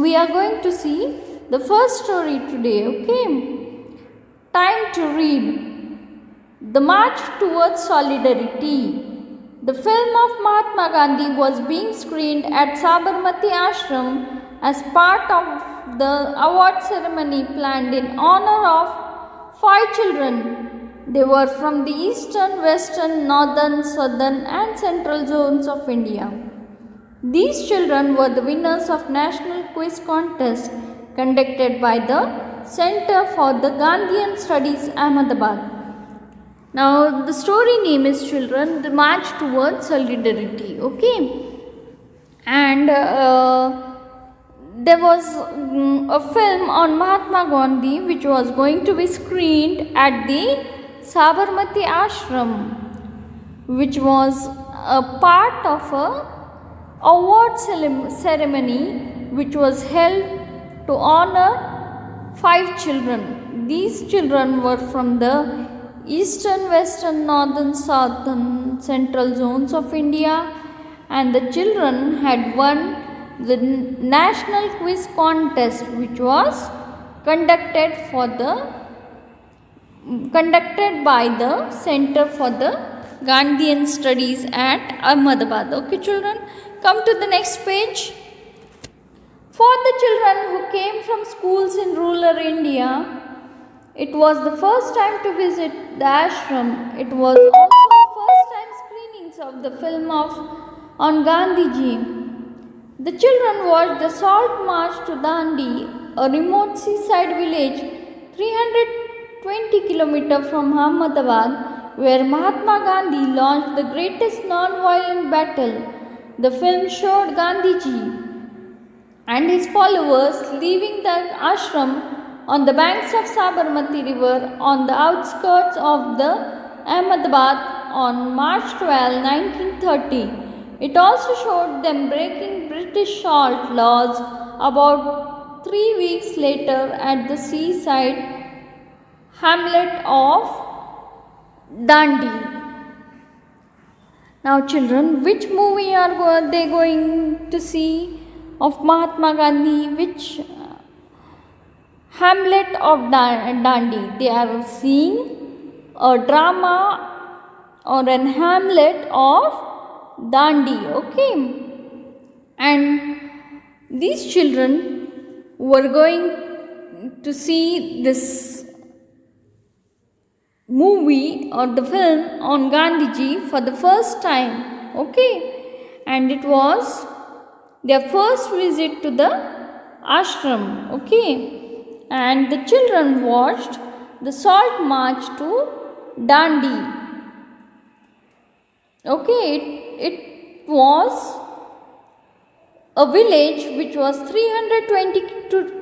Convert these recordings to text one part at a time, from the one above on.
we are going to see the first story today. Okay, time to read. The March Towards Solidarity. The film of Mahatma Gandhi was being screened at Sabarmati Ashram as part of the award ceremony planned in honor of 5 children. They were from the eastern, western, northern, southern and central zones of India. These children were the winners of National Quiz Contest conducted by the Center for the Gandhian Studies, Ahmedabad. Now, the story name is Children, the March Towards Solidarity. Okay, and there was a film on Mahatma Gandhi which was going to be screened at the Sabarmati Ashram, which was a part of a award ceremony which was held to honor 5 children. These children were from the eastern, western, northern, southern, central zones of India, and the children had won the National Quiz Contest which was conducted by the Center for the Gandhian Studies at Ahmedabad. Okay, children, come to the next page. For the children who came from schools in rural India, it was the first time to visit the ashram. It was also first time screenings of the film on Gandhiji. The children watched the Salt March to Dandi, a remote seaside village 320 km from Ahmedabad, where Mahatma Gandhi launched the greatest non-violent battle. The film showed Gandhiji and his followers leaving the ashram on the banks of Sabarmati river on the outskirts of the Ahmedabad on March 12, 1930. It also showed them breaking British salt laws about 3 weeks later at the seaside hamlet of Dandi. Now children, which movie are they going to see of Mahatma Gandhi? Which hamlet of Dandi? They are seeing a drama or an hamlet of Dandi. Okay, and these children were going to see this movie or the film on Gandhiji for the first time. Okay, and it was their first visit to the ashram. Okay, and the children watched the Salt March to Dandi. Okay, it was a village which was 320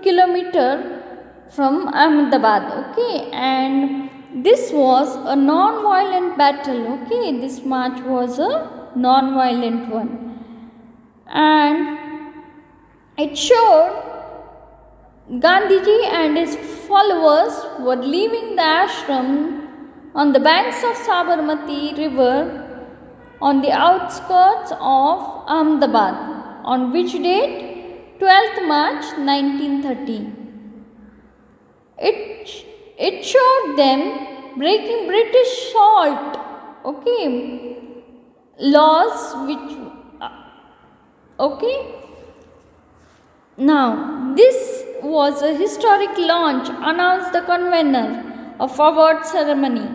km from Ahmedabad. Okay, and this was a non-violent battle. Okay, this march was a non-violent one, and it showed Gandhiji and his followers were leaving the ashram on the banks of Sabarmati river on the outskirts of Ahmedabad. On which date? 12th March 1930. It showed them breaking British salt, okay, laws which, okay. Now, this was a historic launch, announced the convener of award ceremony.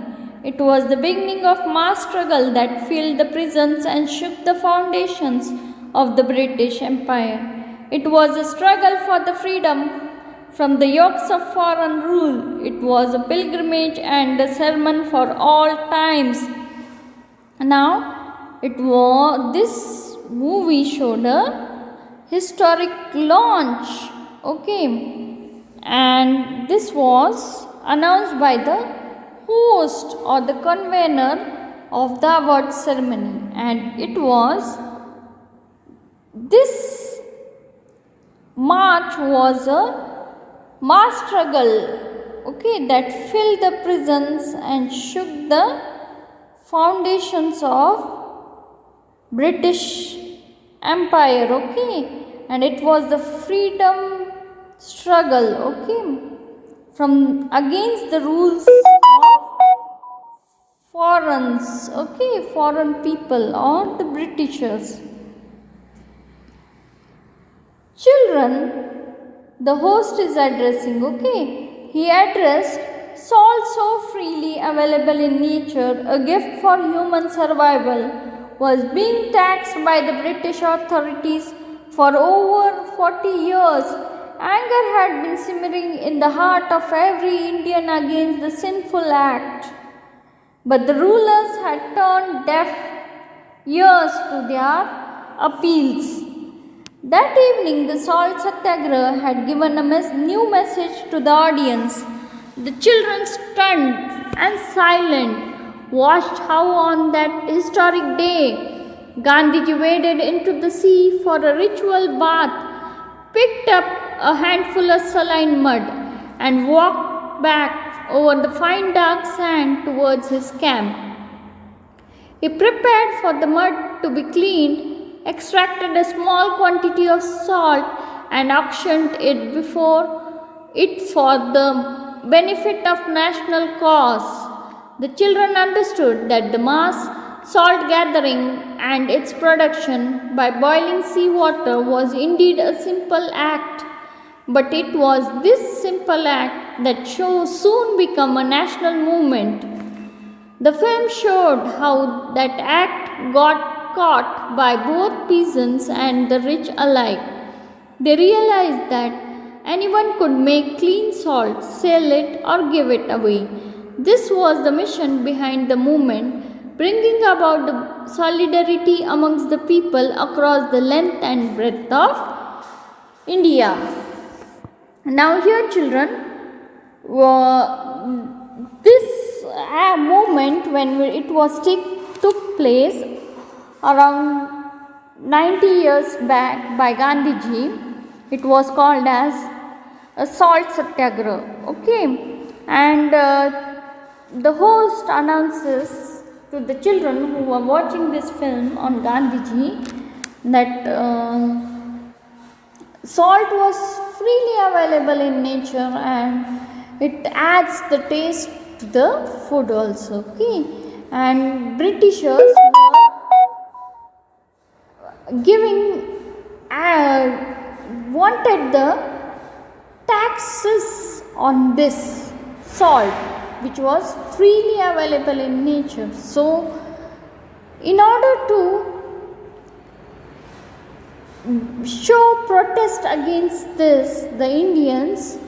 It was the beginning of mass struggle that filled the prisons and shook the foundations of the British Empire. It was a struggle for the freedom from the yokes of foreign rule. It was a pilgrimage and a sermon for all times. Now, this movie showed a historic launch. Okay, and this was announced by the host or the convener of the award ceremony, and it was this march was a mass struggle, okay, that filled the prisons and shook the foundations of British Empire. Okay, and it was the freedom struggle, okay, from against the rules of foreign people or the Britishers. Children, the host is addressing, okay, he addressed salt so freely available in nature, a gift for human survival, was being taxed by the British authorities for over 40 years. Anger had been simmering in the heart of every Indian against the sinful act, but the rulers had turned deaf ears to their appeals. That evening, the salt satyagraha had given a new message to the audience. The children, stunned and silent, watched how on that historic day Gandhiji waded into the sea for a ritual bath, picked up a handful of saline mud, and walked back over the fine dark sand towards his camp. He prepared for the mud to be cleaned, extracted a small quantity of salt, and auctioned it before it for the benefit of national cause. The children understood that the mass salt gathering and its production by boiling sea water was indeed a simple act, but it was this simple act that soon became a national movement. The film showed how that act got caught by both peasants and the rich alike. They realized that anyone could make clean salt, sell it, or give it away. This was the mission behind the movement, bringing about the solidarity amongst the people across the length and breadth of India. Now, here, children, this movement, when it was took place around 90 years back by Gandhiji, it was called as a salt satyagraha, okay, and the host announces to the children who were watching this film on Gandhiji that salt was freely available in nature and it adds the taste to the food also, okay, and Britishers were wanted the taxes on this salt which was freely available in nature. So, in order to show protest against this, the Indians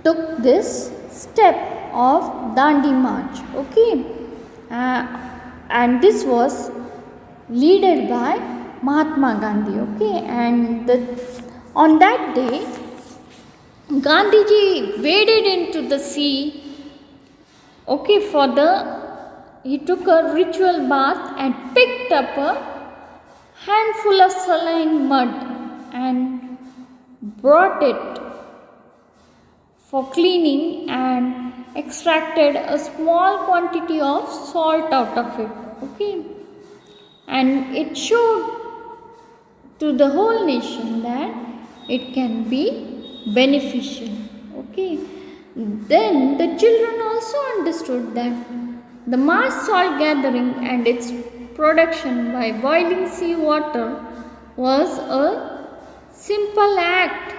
took this step of Dandi March, okay, and this was led by Mahatma Gandhi, okay, and on that day Gandhiji waded into the sea, okay, he took a ritual bath and picked up a handful of saline mud and brought it for cleaning and extracted a small quantity of salt out of it, okay, and it showed to the whole nation that it can be beneficial, okay. Then the children also understood that the mass salt gathering and its production by boiling sea water was a simple act,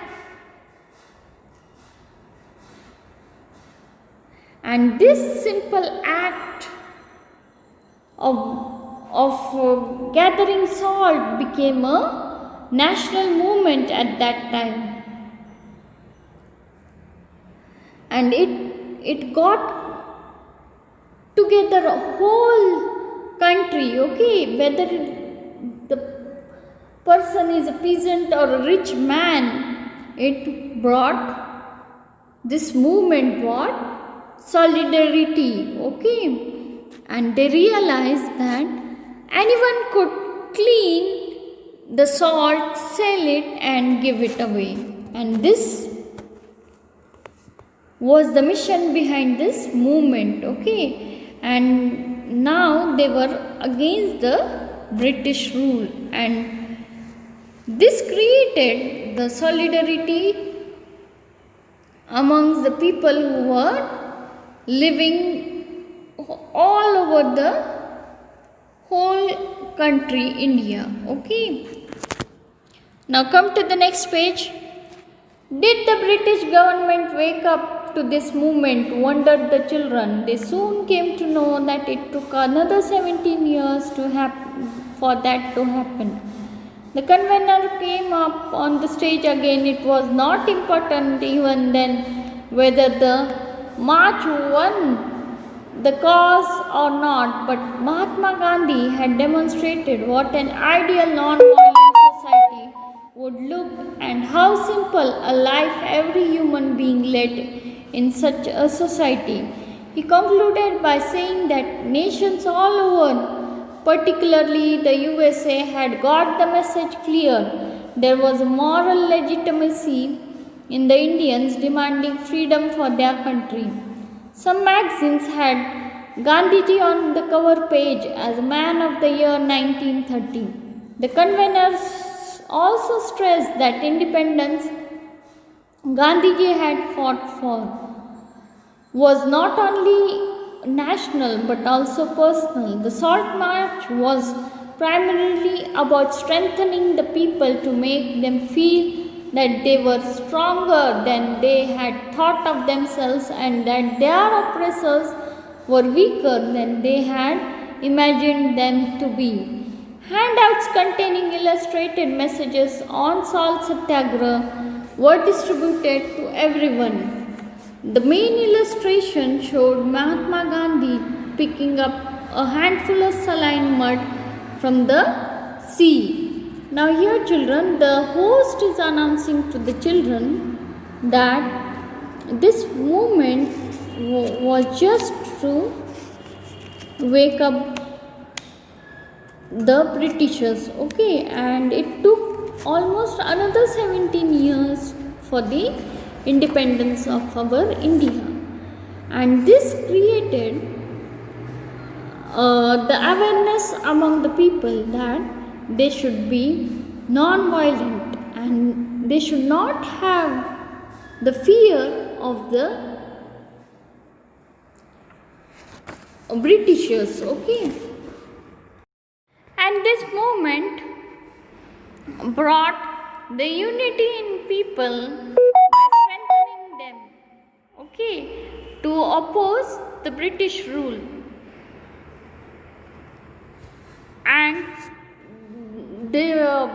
and this simple act of gathering salt became a national movement at that time, and it got together a whole country, okay, whether the person is a peasant or a rich man, this movement brought solidarity, okay, and they realized that anyone could clean the salt, sell it, and give it away, and this was the mission behind this movement, okay, and now they were against the British rule, and This created the solidarity amongst the people who were living all over the whole country India. Okay. Now come to the next page. Did the British government wake up to this movement? Wondered the children. They soon came to know that it took another 17 years for that to happen. The convener came up on the stage again. It was not important even then whether the march won the cause or not, but Mahatma Gandhi had demonstrated what an ideal non-violent society would look and how simple a life every human being led in such a society. He concluded by saying that nations all over, particularly the USA, had got the message clear. There was a moral legitimacy in the Indians demanding freedom for their country. Some magazines had Gandhiji on the cover page as Man of the Year 1930. The conveners also stressed that independence Gandhiji had fought for was not only national but also personal. The Salt March was primarily about strengthening the people to make them feel that they were stronger than they had thought of themselves and that their oppressors were weaker than they had imagined them to be. Handouts containing illustrated messages on salt satyagraha were distributed to everyone. The main illustration showed Mahatma Gandhi picking up a handful of saline mud from the sea. Now, here, children, the host is announcing to the children that this movement was just to wake up the Britishers, okay, and it took almost another 17 years for the independence of our India, and this created the awareness among the people that they should be non-violent and they should not have the fear of the Britishers, okay. And this movement brought the unity in people by strengthening them, okay, to oppose the British rule. And there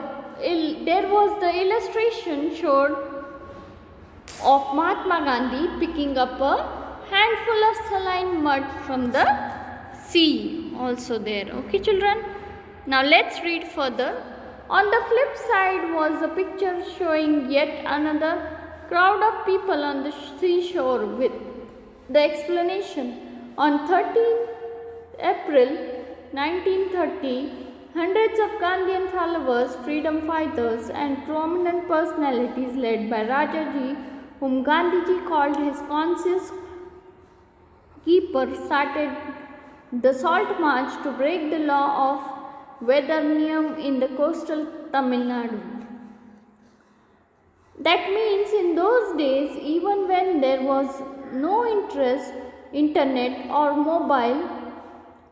was the illustration showed of Mahatma Gandhi picking up a handful of saline mud from the sea, also there, okay, children. Now let's read further. On the flip side was a picture showing yet another crowd of people on the seashore with the explanation. On 13th April 1930, hundreds of Gandhian followers, freedom fighters and prominent personalities led by Rajaji, whom Gandhiji called his conscience keeper, started the Salt March to break the law of Vedharniyam in the coastal Tamil Nadu. That means in those days, even when there was no internet or mobile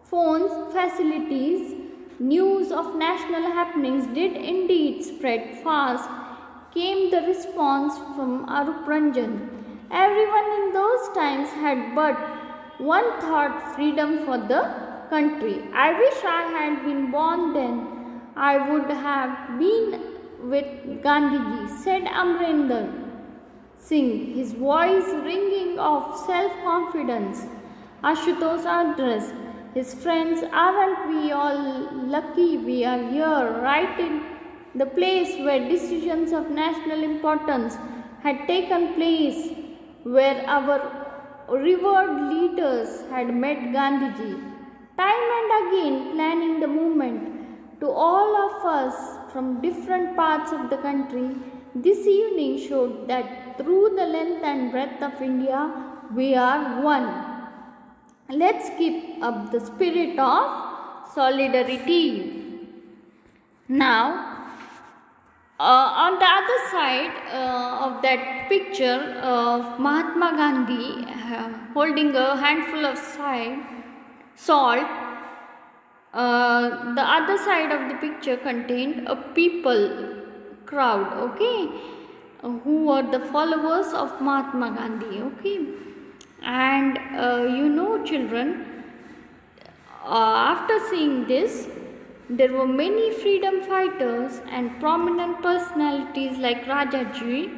phones facilities, news of national happenings did indeed spread fast. Came the response from Arup Ranjan. Everyone in those times had but one thought: freedom for the country. I wish I had been born then. I would have been with Gandhiji, said Amrinder Singh, his voice ringing of self-confidence. Ashutosh addressed his friends, aren't we all lucky we are here, right in the place where decisions of national importance had taken place, where our revered leaders had met Gandhiji, time and again planning the movement. To all of us from different parts of the country, this evening showed that through the length and breadth of India, we are one. Let's keep up the spirit of solidarity. Now, On the other side of that picture of Mahatma Gandhi holding a handful of salt, the other side of the picture contained a people crowd, okay, who were the followers of Mahatma Gandhi, okay. And children, after seeing this, there were many freedom fighters and prominent personalities like Rajaji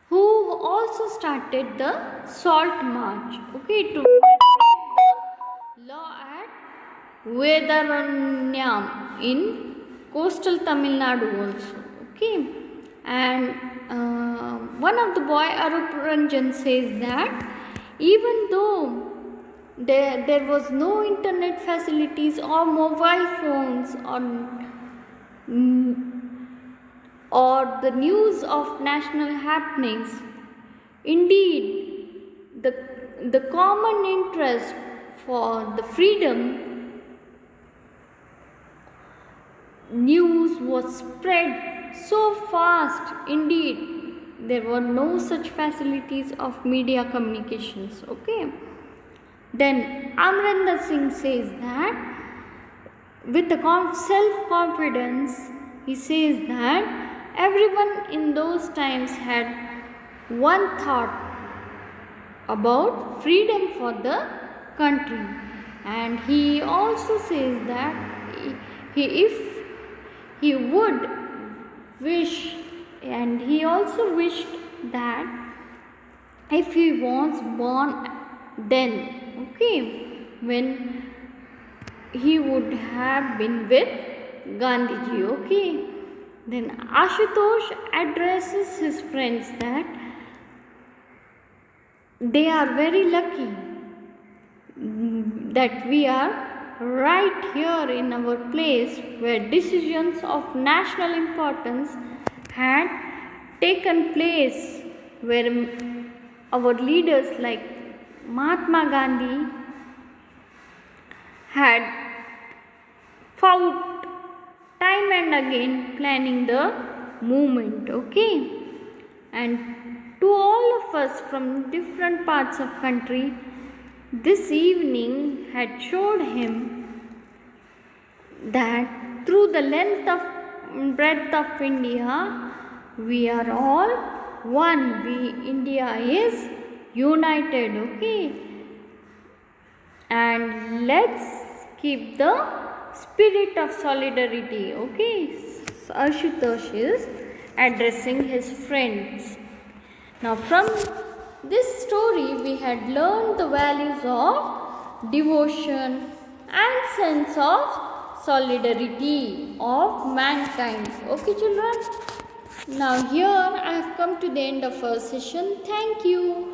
who also started the salt march, okay, to the law at Vedaranyam in coastal Tamil Nadu also, okay. And one of the boy Arup Ranjan says that even though there was no internet facilities or mobile phones or the news of national happenings, indeed the common interest for the freedom news was spread so fast. Indeed, there were no such facilities of media communications, okay. Then Amrinder Singh says that with the self-confidence, he says that everyone in those times had one thought about freedom for the country. And he also says that if he would wish, and he also wished that if he was born then, okay, when he would have been with Gandhiji, okay. Then Ashutosh addresses his friends that they are very lucky that we are right here in our place where decisions of national importance had taken place, where our leaders like Mahatma Gandhi had fought time and again planning the movement, okay. And to all of us from different parts of country, this evening had showed him that through the length of breadth of India, we are all one. India is united, okay. And let's keep the spirit of solidarity, okay. Ashutosh is addressing his friends. Now, from this story, we had learned the values of devotion and sense of solidarity of mankind. Okay, children. Now, here I have come to the end of our session. Thank you.